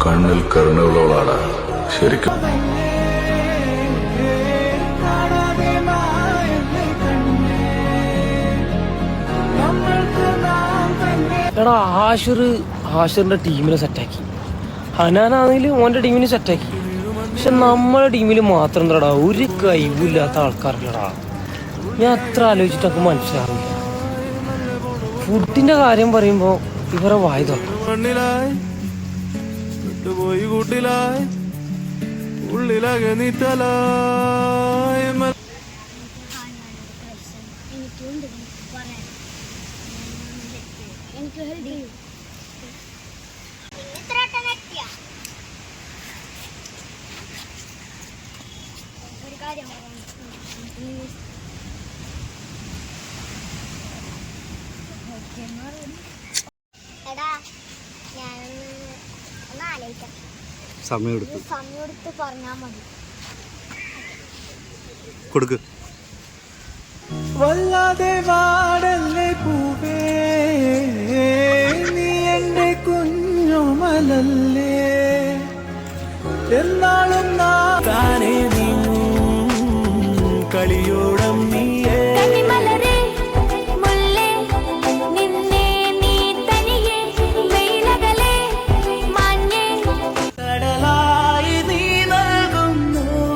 കണ്ണിൽ കരുണയുള്ളവളാണ് ശരിക്കും. എടാ ഹാഷിറിന്റെ ടീമിനെ സെറ്റാക്കി, ഹനാനാണെങ്കിലും ഓന്റെ ടീമിനെ സെറ്റാക്കി. പക്ഷെ നമ്മളെ ടീമിൽ മാത്രം എന്താടാ ഒരു കഴിവില്ലാത്ത ആൾക്കാരില്ലടാ. ഞാൻ അത്ര ആലോചിച്ചിട്ടൊക്കെ മനസ്സിലാവില്ല. ഫുഡിന്റെ കാര്യം പറയുമ്പോ ഇവരെ വായ തുറക്കും. സമയമെടുത്ത് പറഞ്ഞാ മതി. കൊടുക്ക്. വല്ലാതെ വാടല്ലേ പൂവേ, നീ എന്റെ കുഞ്ഞുമലല്ലേ, എന്നാളും താനേ നീ കളിയോട